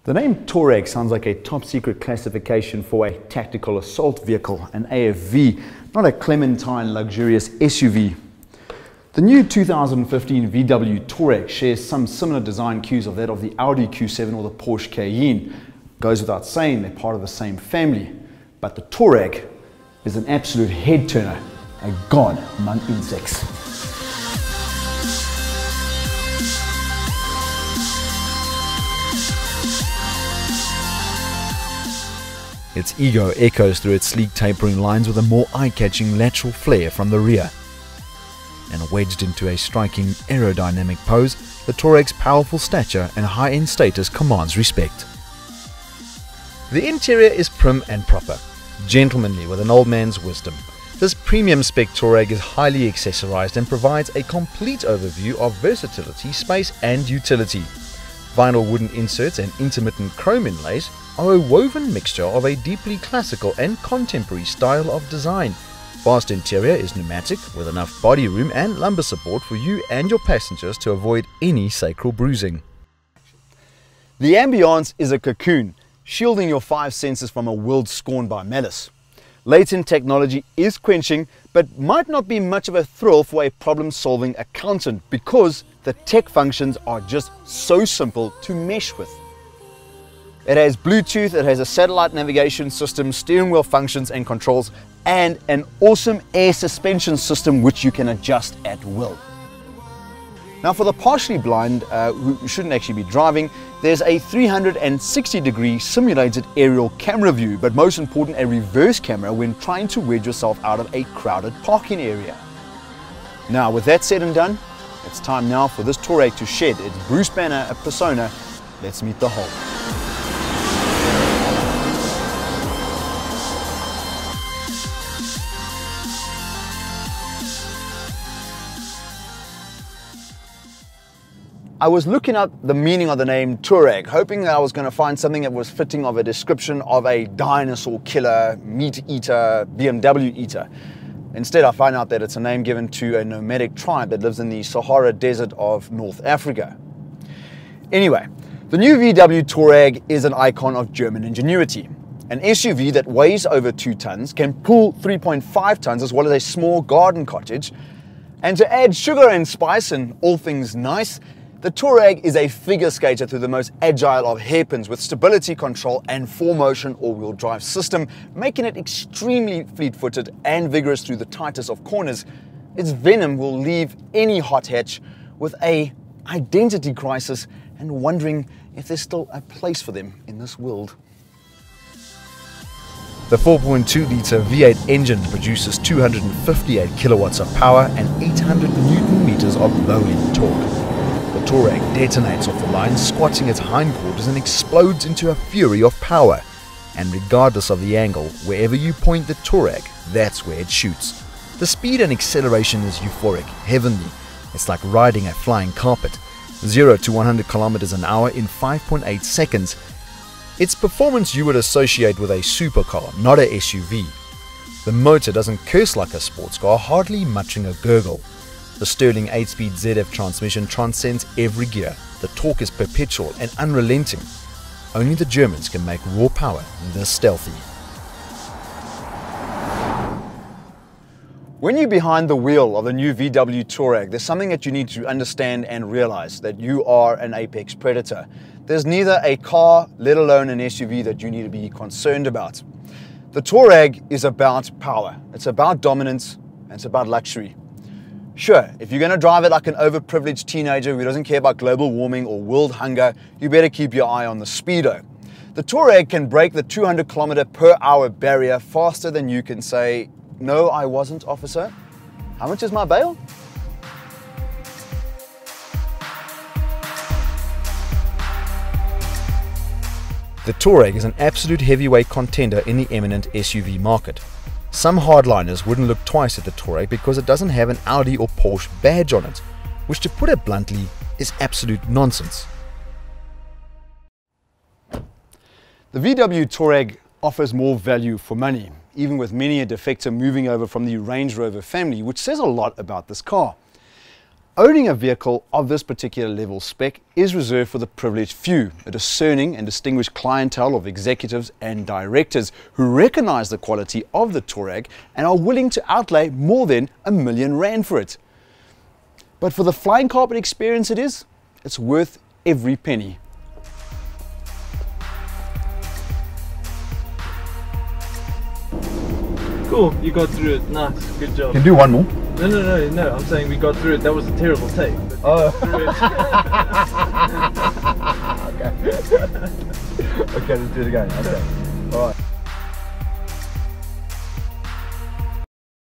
The name Touareg sounds like a top secret classification for a tactical assault vehicle, an AFV, not a Clementine luxurious SUV. The new 2015 VW Touareg shares some similar design cues of that of the Audi Q7 or the Porsche Cayenne. Goes without saying, they're part of the same family. But the Touareg is an absolute head turner, a god among insects. Its ego echoes through its sleek tapering lines with a more eye-catching lateral flare from the rear. And wedged into a striking aerodynamic pose, the Touareg's powerful stature and high-end status commands respect. The interior is prim and proper, gentlemanly with an old man's wisdom. This premium spec Touareg is highly accessorized and provides a complete overview of versatility, space and utility. Vinyl wooden inserts and intermittent chrome inlays are a woven mixture of a deeply classical and contemporary style of design. Vast interior is pneumatic with enough body room and lumbar support for you and your passengers to avoid any sacral bruising. The ambience is a cocoon, shielding your five senses from a world scorned by malice. Latent technology is quenching, but might not be much of a thrill for a problem-solving accountant because the tech functions are just so simple to mesh with. It has Bluetooth, it has a satellite navigation system, steering wheel functions and controls, and an awesome air suspension system which you can adjust at will. Now for the partially blind who shouldn't actually be driving, there's a 360-degree simulated aerial camera view, but most important, a reverse camera when trying to wedge yourself out of a crowded parking area. Now with that said and done, it's time now for this Touareg to shed its Bruce Banner persona. Let's meet the whole. I was looking up the meaning of the name Touareg, hoping that I was going to find something that was fitting of a description of a dinosaur killer, meat eater, BMW eater. Instead, I find out that it's a name given to a nomadic tribe that lives in the Sahara Desert of North Africa. Anyway, the new VW Touareg is an icon of German ingenuity. An SUV that weighs over 2 tons, can pull 3.5 tons as well as a small garden cottage. And to add sugar and spice and all things nice, the Touareg is a figure skater through the most agile of hairpins with stability control and 4-motion all-wheel drive system, making it extremely fleet-footed and vigorous through the tightest of corners. Its venom will leave any hot hatch with an identity crisis and wondering if there's still a place for them in this world. The 4.2-litre V8 engine produces 258 kilowatts of power and 800 newton meters of low-end torque. The Touareg detonates off the line, squatting its hindquarters and explodes into a fury of power. And regardless of the angle, wherever you point the Touareg, that's where it shoots. The speed and acceleration is euphoric, heavenly. It's like riding a flying carpet. 0 to 100 kilometers an hour in 5.8 seconds. It's performance you would associate with a supercar, not a SUV. The motor doesn't curse like a sports car, hardly muttering a gurgle. The Sterling 8-speed ZF transmission transcends every gear. The torque is perpetual and unrelenting. Only the Germans can make raw power this stealthy. When you're behind the wheel of the new VW Touareg, there's something that you need to understand and realize, that you are an apex predator. There's neither a car, let alone an SUV, that you need to be concerned about. The Touareg is about power. It's about dominance, and it's about luxury. Sure, if you're going to drive it like an overprivileged teenager who doesn't care about global warming or world hunger, you better keep your eye on the speedo. The Touareg can break the 200 km/h barrier faster than you can say, "No, I wasn't, officer. How much is my bail?" The Touareg is an absolute heavyweight contender in the eminent SUV market. Some hardliners wouldn't look twice at the Touareg because it doesn't have an Audi or Porsche badge on it, which, to put it bluntly, is absolute nonsense. The VW Touareg offers more value for money, even with many a defector moving over from the Range Rover family, which says a lot about this car. owning a vehicle of this particular level spec is reserved for the privileged few, a discerning and distinguished clientele of executives and directors who recognize the quality of the Touareg and are willing to outlay more than R1 million for it. But for the flying carpet experience it's worth every penny. Cool, you got through it. Nice, good job. Can do one more. No, I'm saying we got through it. That was a terrible take. Oh. Okay. Okay, let's do it again. Okay.